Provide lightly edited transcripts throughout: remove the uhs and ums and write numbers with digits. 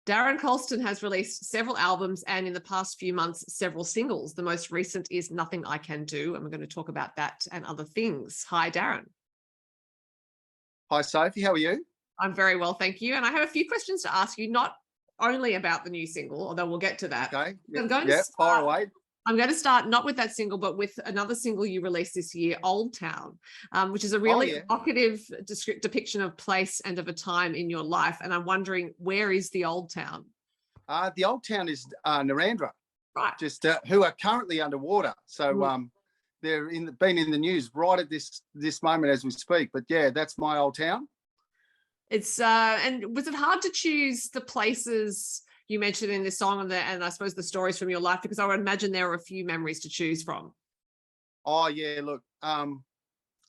Darren Colston has released several albums and in the past few months, several singles. The most recent is Nothing I Can Do, and we're going to talk about that and other things. Hi, Darren. Hi, Sophie. How are you? I'm very well, thank you. And I have a few questions to ask you, not only about the new single, although we'll get to that. Okay. Far away. I'm going to start not with that single, but with another single you released this year, Old Town, which is a really evocative depiction of place and of a time in your life. And I'm wondering, where is the Old Town? The Old Town is Narrandera, right? Just who are currently underwater. So they're been in the news right at this moment as we speak. But yeah, that's my old town. It's and was it hard to choose the places you mentioned in this song and I suppose the stories from your life, because I would imagine there are a few memories to choose from? Oh yeah, look,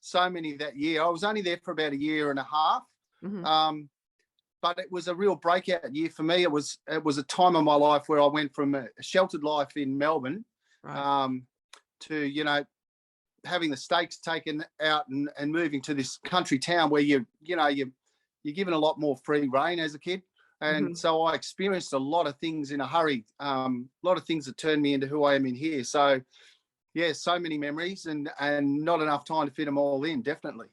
so many that year. I was only there for about a year and a half, but it was a real breakout year for me. It was a time of my life where I went from a sheltered life in Melbourne, to having the stakes taken out and moving to this country town where you're given a lot more free rein as a kid. And so I experienced a lot of things in a hurry, a lot of things that turned me into who I am in here. So, yeah, so many memories and not enough time to fit them all in, definitely.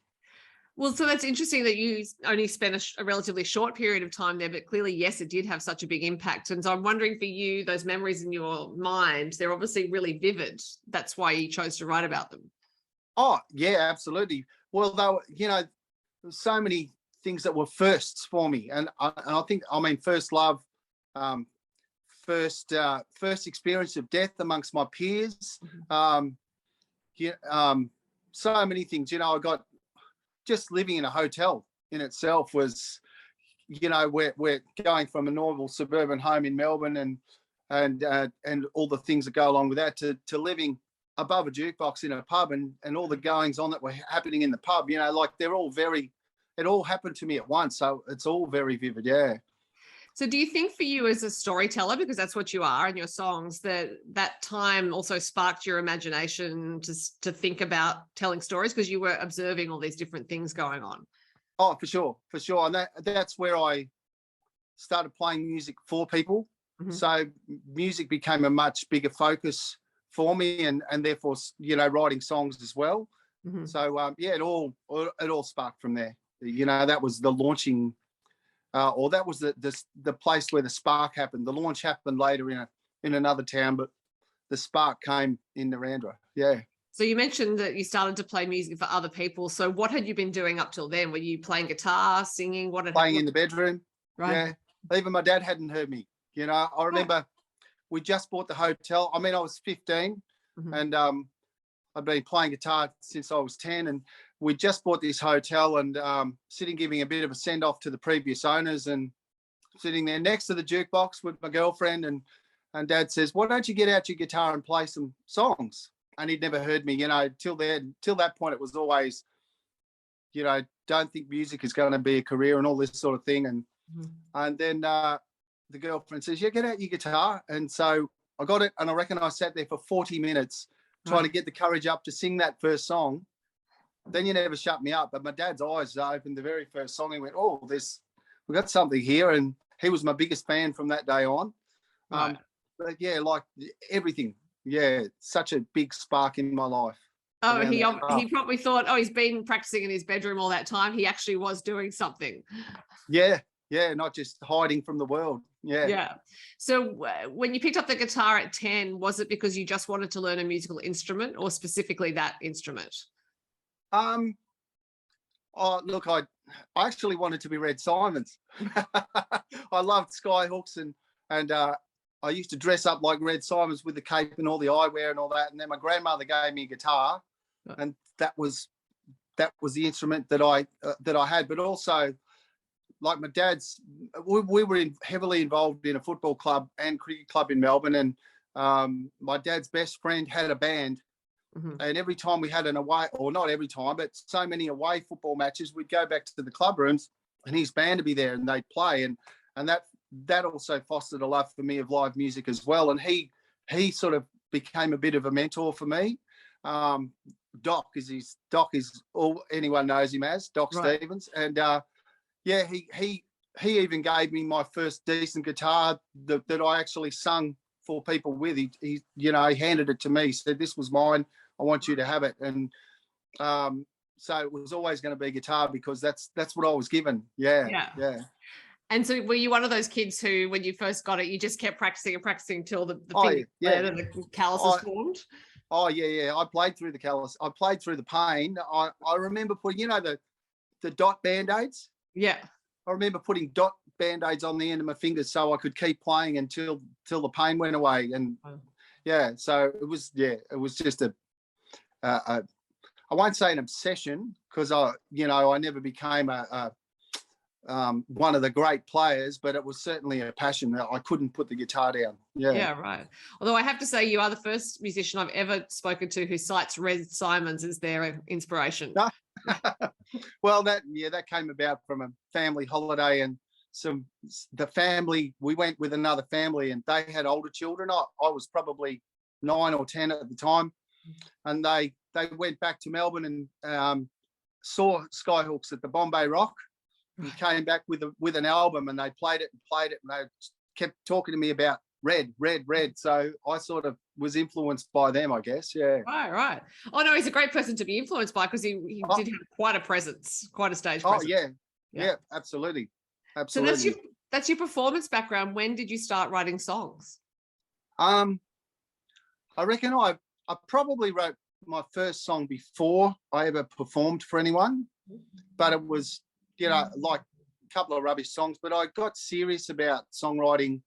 Well, so that's interesting that you only spent a relatively short period of time there, but clearly, yes, it did have such a big impact. And so I'm wondering for you, those memories in your mind, they're obviously really vivid. That's why you chose to write about them. Oh, yeah, absolutely. Well, though, there's so many things that were firsts for me, and I think first love, first experience of death amongst my peers, so many things. I got just living in a hotel in itself was, we're going from a normal suburban home in Melbourne and all the things that go along with that to living above a jukebox in a pub and all the goings on that were happening in the pub. They're all it all happened to me at once. So it's all very vivid. Yeah. So do you think for you as a storyteller, because that's what you are in your songs, that time also sparked your imagination to think about telling stories because you were observing all these different things going on? Oh, for sure. And that's where I started playing music for people. So music became a much bigger focus for me and therefore, writing songs as well. So, it all sparked from there. That was the launching, or that was the place where the spark happened. The launch happened later in another town, but the spark came in Narrandera. Yeah. So you mentioned that you started to play music for other people. So what had you been doing up till then? Were you playing guitar, singing? Playing in the bedroom. Right. Yeah. Even my dad hadn't heard me. I remember we just bought the hotel. I was 15 and I'd been playing guitar since I was 10, and we just bought this hotel and sitting giving a bit of a send off to the previous owners and sitting there next to the jukebox with my girlfriend and Dad says, "Why don't you get out your guitar and play some songs?" And he'd never heard me, till that point it was always, don't think music is going to be a career and all this sort of thing. And then the girlfriend says, "Yeah, get out your guitar." And so I got it, and I reckon I sat there for 40 minutes trying to get the courage up to sing that first song. Then You Never Shut Me Up. But my dad's eyes opened the very first song. He went, "Oh, we got something here." And he was my biggest fan from that day on. Right. But yeah, like everything. Yeah, such a big spark in my life. Oh, he probably thought, he's been practicing in his bedroom all that time. He actually was doing something. Yeah, not just hiding from the world. Yeah. Yeah. So when you picked up the guitar at 10, was it because you just wanted to learn a musical instrument or specifically that instrument? Oh, look, I actually wanted to be Red Simons. I loved Skyhooks and I used to dress up like Red Simons with the cape and all the eyewear and all that. And then my grandmother gave me a guitar, and that was the instrument that I had. But also, like my dad's, we were heavily involved in a football club and cricket club in Melbourne, and my dad's best friend had a band. And every time we had an away, or not every time, but so many away football matches, we'd go back to the club rooms and his band would be there and they'd play. And that also fostered a love for me of live music as well. And he sort of became a bit of a mentor for me. Doc is all anyone knows him as, Doc Stevens. And he he even gave me my first decent guitar that I actually sung for people with. He you know, he handed it to me, said, "This was mine. I want you to have it." And so it was always going to be guitar because that's what I was given. Yeah, Yeah. yeah. And so were you one of those kids who, when you first got it, you just kept practicing and practicing until the Oh fingers yeah, bled and the calluses formed? oh yeah. I played through the callus. I played through the pain. I remember putting, you know, the dot band-aids. Yeah. I remember putting dot band-aids on the end of my fingers so I could keep playing until the pain went away. And yeah, so it was just I won't say an obsession because I never became one of the great players, but it was certainly a passion that I couldn't put the guitar down. Yeah. Yeah, right. Although I have to say, you are the first musician I've ever spoken to who cites Red Simons as their inspiration. Well, that came about from a family holiday, and we went with another family, and they had older children. I was probably 9 or 10 at the time, and they went back to Melbourne and saw Skyhooks at the Bombay Rock, and came back with an album, and they played it, and they kept talking to me about Red. So I sort of was influenced by them, I guess. Yeah. Right. Oh no, he's a great person to be influenced by because he did have quite a presence, quite a stage presence. Oh yeah, absolutely. So that's your performance background. When did you start writing songs? I reckon I probably wrote my first song before I ever performed for anyone, but it was, like a couple of rubbish songs. But I got serious about songwriting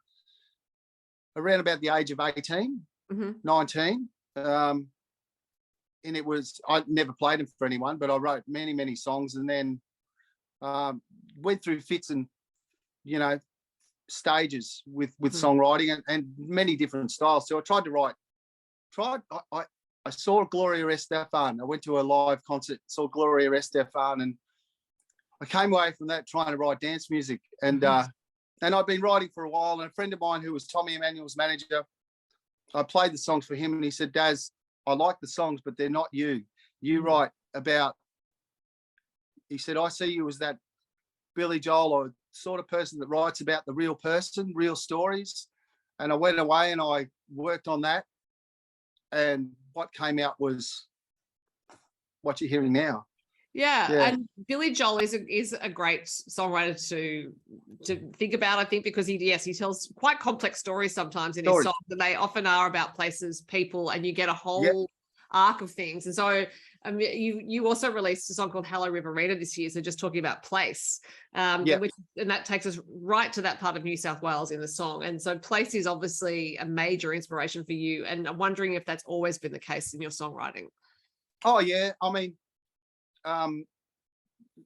around about the age of 18, 19. And it was, I never played them for anyone, but I wrote many, many songs, and then went through fits and, stages with songwriting and many different styles. So I tried to write, I saw Gloria Estefan. I went to a live concert, saw Gloria Estefan, and I came away from that trying to write dance music. And I'd been writing for a while, and a friend of mine who was Tommy Emmanuel's manager, I played the songs for him, and he said, "Daz, I like the songs, but they're not you. You write about," he said, "I see you as that Billy Joel or sort of person that writes about the real person, real stories." And I went away and I worked on that. And what came out was what you're hearing now. Yeah. And Billy Joel is a great songwriter to think about, I think, because he tells quite complex stories sometimes in his songs, and they often are about places, people, and you get a whole arc of things. And so you also released a song called Hello Riverina this year, so just talking about place, and that takes us right to that part of New South Wales in the song. And so place is obviously a major inspiration for you, and I'm wondering if that's always been the case in your songwriting. Oh yeah, I mean,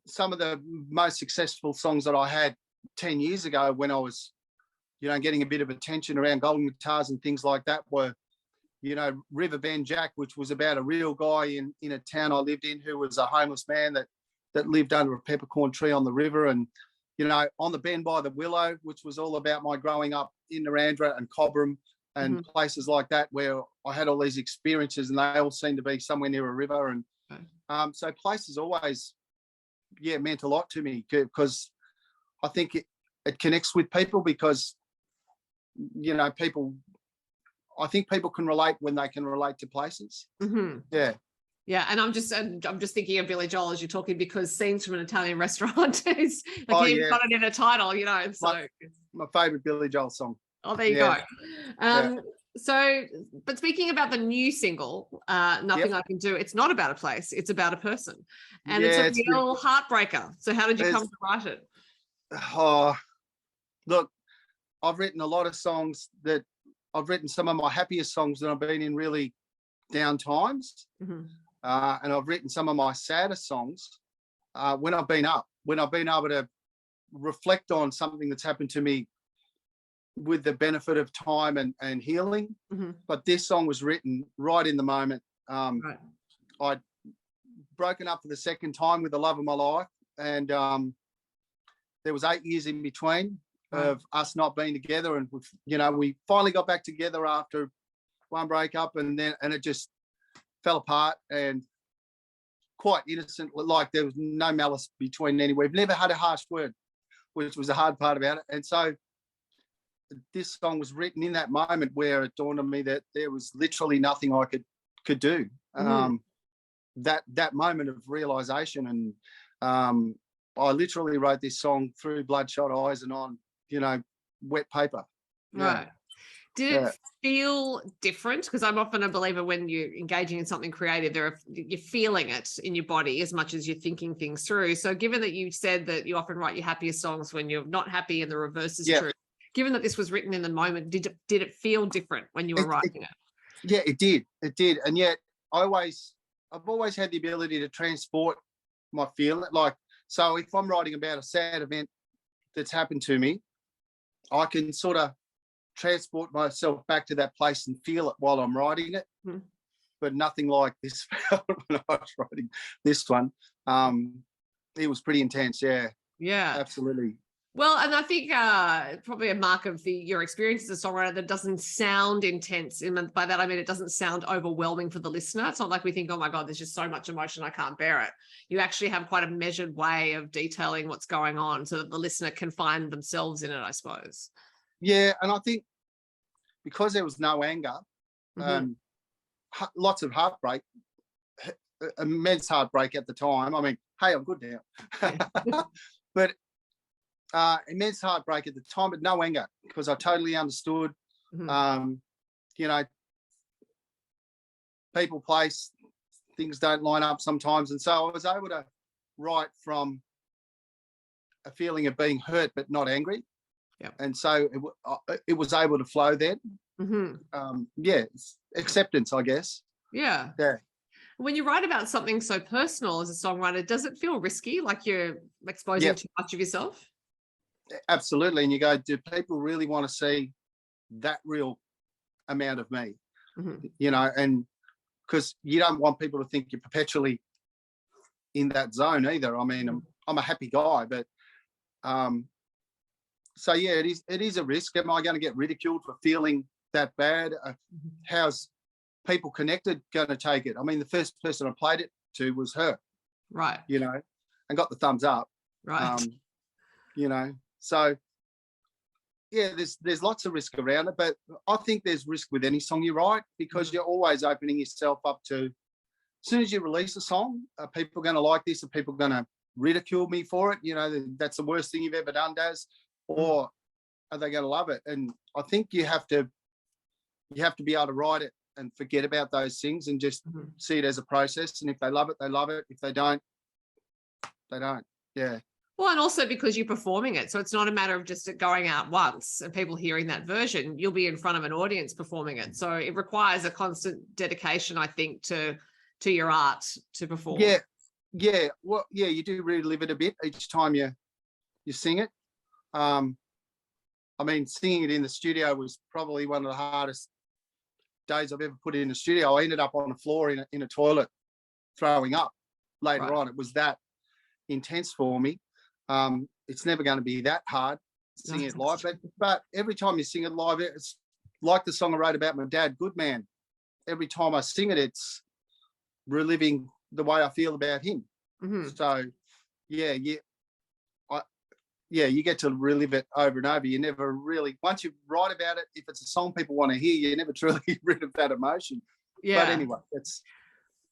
some of the most successful songs that I had 10 years ago when I was, getting a bit of attention around golden guitars and things like that were, River Bend Jack, which was about a real guy in a town I lived in who was a homeless man that lived under a peppercorn tree on the river, and, On the Bend by the Willow, which was all about my growing up in Narrandera and Cobram and places like that where I had all these experiences, and they all seemed to be somewhere near a river. And so place has always, meant a lot to me because I think it connects with people because, I think people can relate when they can relate to places. Yeah. Yeah, and I'm just thinking of Billy Joel as you're talking, because Scenes from an Italian Restaurant is got it in a title, So my favourite Billy Joel song. Oh, there you go. So, but speaking about the new single, Nothing I Can Do, it's not about a place, it's about a person. And it's a real heartbreaker. So how did you come to write it? Oh, look, I've written a lot of songs I've written some of my happiest songs when I've been in really down times. And I've written some of my saddest songs when I've been able to reflect on something that's happened to me with the benefit of time and healing. But this song was written right in the moment. I'd broken up for the second time with the love of my life, and there was 8 years in between of us not being together, and we finally got back together after one breakup, and it just fell apart, and quite innocent, like there was no malice between anywhere. We've never had a harsh word. which was the hard part about it. And so this song was written in that moment where it dawned on me that there was literally nothing I could do. That moment of realization, and I literally wrote this song through bloodshot eyes and on, wet paper. Right. Did it feel different? Because I'm often a believer when you're engaging in something creative, you're feeling it in your body as much as you're thinking things through. So given that you said that you often write your happiest songs when you're not happy and the reverse is true, given that this was written in the moment, did it feel different when you were writing it? Yeah, it did. It did. And yet I've always had the ability to transport my feeling. Like, so if I'm writing about a sad event that's happened to me, I can sort of transport myself back to that place and feel it while I'm writing it. But nothing like this felt when I was writing this one. It was pretty intense. Yeah, absolutely. Well, and I think probably a mark of your experience as a songwriter that doesn't sound intense. And by that I mean it doesn't sound overwhelming for the listener. It's not like we think, oh my God, there's just so much emotion, I can't bear it. You actually have quite a measured way of detailing what's going on so that the listener can find themselves in it, I suppose. Yeah, and I think because there was no anger, lots of heartbreak, immense heartbreak at the time. I mean, hey, I'm good now. But immense heartbreak at the time, but no anger, because I totally understood, people, place, things don't line up sometimes. And so I was able to write from a feeling of being hurt, but not angry. And so it was able to flow then. Acceptance, I guess. Yeah. When you write about something so personal as a songwriter, does it feel risky, like you're exposing too much of yourself? Absolutely. And you go, do people really want to see that real amount of me? And because you don't want people to think you're perpetually in that zone either. I mean, I'm a happy guy, but so yeah, it is a risk. Am I going to get ridiculed for feeling that bad? How's people connected going to take it? I mean, the first person I played it to was her, right? And got the thumbs up, right? So yeah, there's lots of risk around it, but I think there's risk with any song you write, because you're always opening yourself up to, as soon as you release a song, are people going to like this? Are people going to ridicule me for it? That's the worst thing you've ever done, Daz. Or are they going to love it? And I think you have to be able to write it and forget about those things and just see it as a process. And if they love it, they love it. If they don't, they don't. Yeah. Well, and also because you're performing it. So it's not a matter of just it going out once and people hearing that version. You'll be in front of an audience performing it. So it requires a constant dedication, I think, to your art to perform. Yeah. Well, yeah, you do relive it a bit each time you sing it. I mean, singing it in the studio was probably one of the hardest days I've ever put in the studio. I ended up on the floor in a toilet throwing up later on. It was that intense for me. It's never going to be that hard singing it live, but every time you sing it live, it's like the song I wrote about my dad, Good Man. Every time I sing it, it's reliving the way I feel about him. So you get to relive it over and over. You never really, once you write about it, if it's a song people want to hear, you never truly get rid of that emotion. But anyway,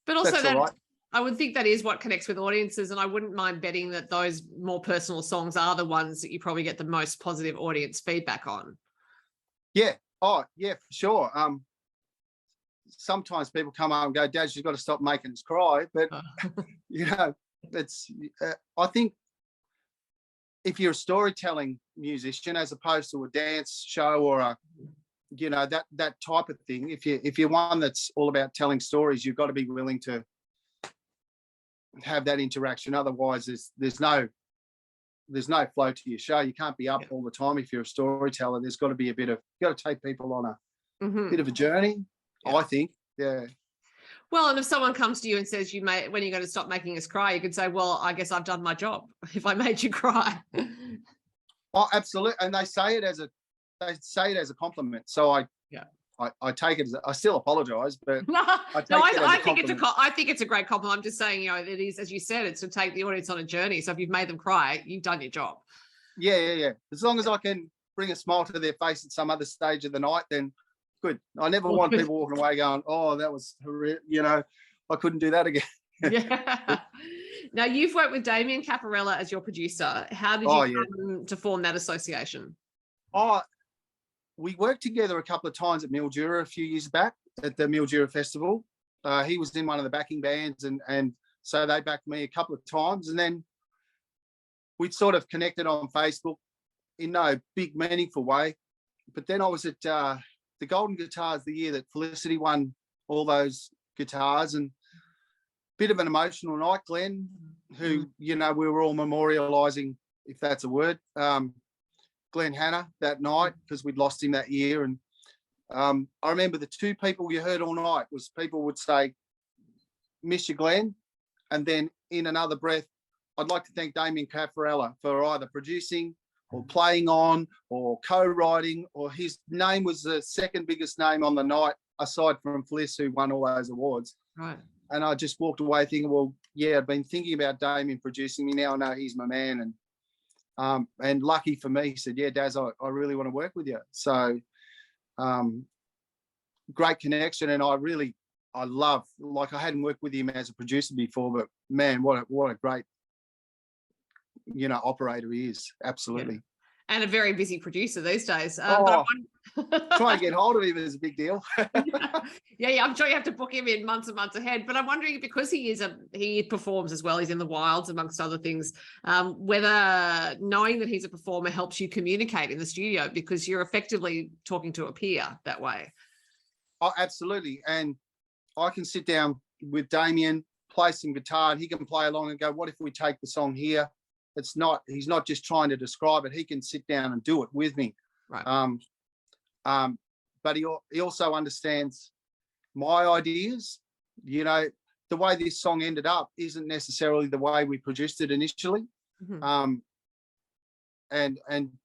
but also that's that all right. I would think that is what connects with audiences, and I wouldn't mind betting that those more personal songs are the ones that you probably get the most positive audience feedback on. Yeah. Oh, yeah, for sure. Sometimes people come up and go, Dad, you've got to stop making us cry. But, it's, I think if you're a storytelling musician as opposed to a dance show or that type of thing, if you're one that's all about telling stories, you've got to be willing to have that interaction. Otherwise there's no flow to your show. You can't be up all the time. If you're a storyteller, there's got to be you got to take people on a bit of a journey, I think. Yeah. Well, and if someone comes to you and says, when are you going to stop making us cry? You could say, well, I guess I've done my job if I made you cry. Oh, absolutely. And they say it as a compliment. So I take it as I still apologize, but I think it's a great compliment. I'm just saying, it is, as you said, it's to take the audience on a journey. So if you've made them cry, you've done your job. Yeah. As long as I can bring a smile to their face at some other stage of the night, then good. I never want people walking away going, "Oh, that was horrific," I couldn't do that again. Yeah. Now, you've worked with Damien Caparella as your producer. How did you come to form that association? Oh, we worked together a couple of times at Mildura a few years back at the Mildura Festival. He was in one of the backing bands, and so they backed me a couple of times. And then we'd sort of connected on Facebook in no big, meaningful way. But then I was at the Golden Guitars the year that Felicity won all those guitars, and bit of an emotional night. Glenn, who, we were all memorialising, if that's a word, Glenn Hanna that night, because we'd lost him that year. And I remember the two people you heard all night was people would say, "Miss you, Glenn," and then in another breath, "I'd like to thank Damien Caparella for either producing or playing on or co-writing," or his name was the second biggest name on the night, aside from Fliss, who won all those awards. Right. And I just walked away thinking, well, yeah, I've been thinking about Damien producing me. Now I know he's my man. And lucky for me, he said, "Yeah, Daz, I really want to work with you." So great connection. And I love, like, I hadn't worked with him as a producer before, but man, what a great, operator he is. Absolutely. Yeah. And a very busy producer these days. Trying to get hold of him is a big deal. Yeah, I'm sure you have to book him in months and months ahead. But I'm wondering, because he performs as well, he's in the wilds amongst other things, whether knowing that he's a performer helps you communicate in the studio, because you're effectively talking to a peer that way. Oh, absolutely. And I can sit down with Damien, play some guitar, and he can play along and go, "What if we take the song here?" He's not just trying to describe it. He can sit down and do it with me. Right. But he also understands my ideas. The way this song ended up isn't necessarily the way we produced it initially. Mm-hmm.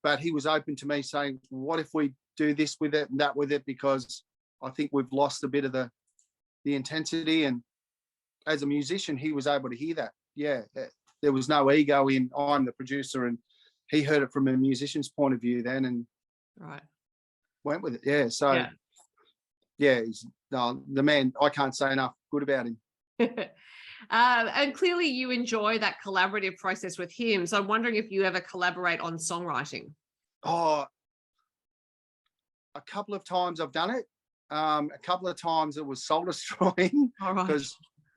But he was open to me saying, "What if we do this with it and that with it, because I think we've lost a bit of the intensity." And as a musician, he was able to hear that. Yeah. There was no ego in, I'm the producer, and he heard it from a musician's point of view then, and went with it. Yeah. So he's the man. I can't say enough good about him. And clearly you enjoy that collaborative process with him. So I'm wondering if you ever collaborate on songwriting. Oh, a couple of times I've done it. A couple of times it was soul destroying, because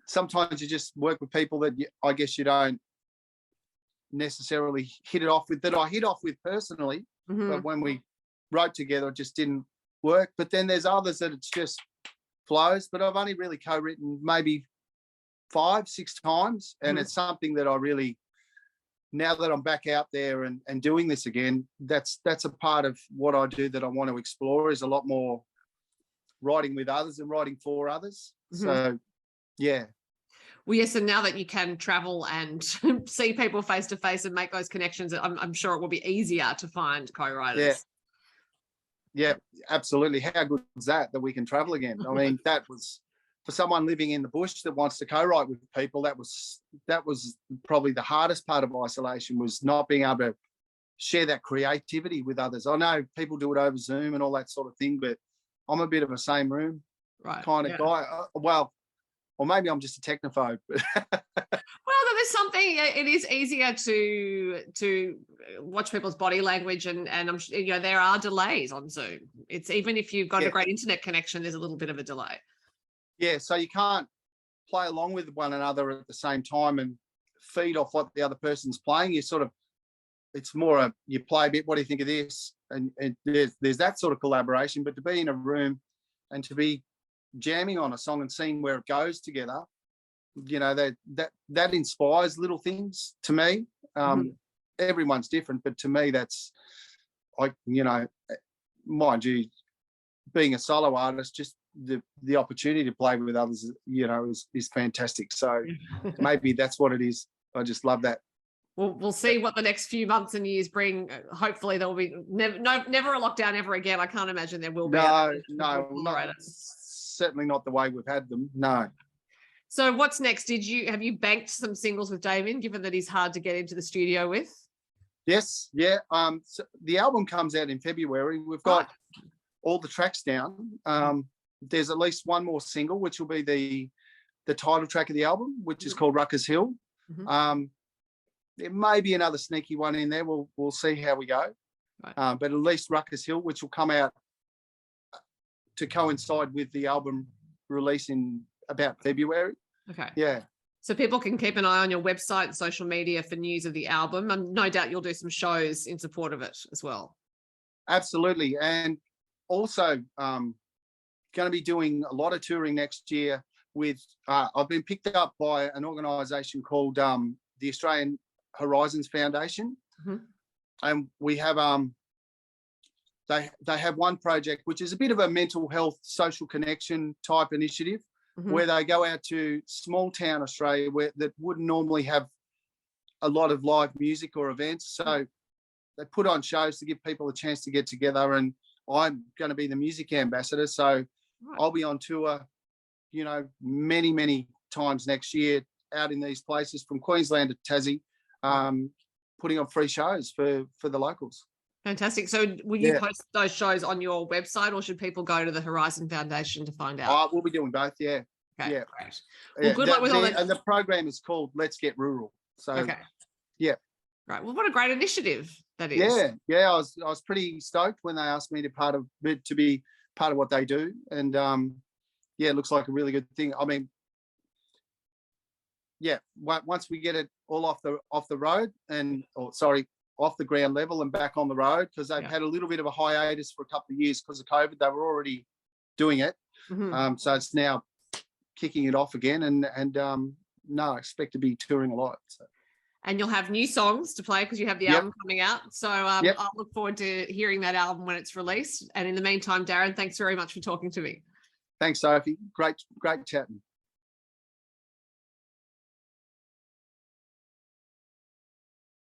sometimes you just work with people that I guess you don't necessarily hit it off with, that I hit off with personally. Mm-hmm. But when we wrote together, it just didn't work. But then there's others that it's just flows. But I've only really co-written maybe 5-6 times. And mm-hmm. It's something that I really, now that I'm back out there and doing this again, that's a part of what I do that I want to explore, is a lot more writing with others and writing for others. Mm-hmm. So, yeah. Well, yes, and now that you can travel and see people face to face and make those connections, I'm sure it will be easier to find co-writers. Yeah, absolutely. How good is that we can travel again? I mean, that was, for someone living in the bush that wants to co-write with people, that was probably the hardest part of isolation, was not being able to share that creativity with others. I know people do it over Zoom and all that sort of thing, but I'm a bit of a same room kind of guy. Or maybe I'm just a technophobe. Well, there's something. It is easier to watch people's body language, and I'm there are delays on Zoom. It's, even if you've got a great internet connection, there's a little bit of a delay. Yeah, so you can't play along with one another at the same time and feed off what the other person's playing. You sort of, it's more you play a bit. What do you think of this? And there's that sort of collaboration. But to be in a room and to be jamming on a song and seeing where it goes together, that inspires little things to me. Mm-hmm. Everyone's different, but to me, that's, mind you, being a solo artist, just the opportunity to play with others, is fantastic. So maybe that's what it is. I just love that. We'll see what the next few months and years bring. Hopefully there will be never a lockdown ever again. I can't imagine there will be. No, certainly not the way we've had them. No. So what's next? Have you banked some singles with Damien, given that he's hard to get into the studio with? Yes, yeah. So the album comes out in February. We've got all the tracks down. There's at least one more single, which will be the title track of the album, which is called Rucker's Hill. There may be another sneaky one in there. We'll see how we go. But at least Rucker's Hill, which will come out to coincide with the album release in about February. Okay. Yeah. So people can keep an eye on your website and social media for news of the album. And no doubt you'll do some shows in support of it as well. Absolutely. And also going to be doing a lot of touring next year with, I've been picked up by an organisation called the Australian Horizons Foundation. And we have, they have one project, which is a bit of a mental health, social connection type initiative, where they go out to small town Australia that wouldn't normally have a lot of live music or events. So they put on shows to give people a chance to get together. And I'm going to be the music ambassador. So I'll be on tour, you know, many, many times next year out in these places from Queensland to Tassie, putting on free shows for the locals. Fantastic. So will you post those shows on your website, or should people go to the Horizon Foundation to find out? We'll be doing both, yeah. Okay, yeah. Great. Well, good luck with all that. And the program is called Let's Get Rural. So, yeah. Right. Well, what a great initiative that is. Yeah. I was pretty stoked when they asked me to be part of what they do. And, it looks like a really good thing. I mean, once we get it all off the road off the ground level and back on the road, because they've had a little bit of a hiatus for a couple of years because of COVID. They were already doing it. So it's now kicking it off again. And I expect to be touring a lot. So. And you'll have new songs to play because you have the album coming out. So I'll look forward to hearing that album when it's released. And in the meantime, Darren, thanks very much for talking to me. Thanks, Sophie. Great chatting.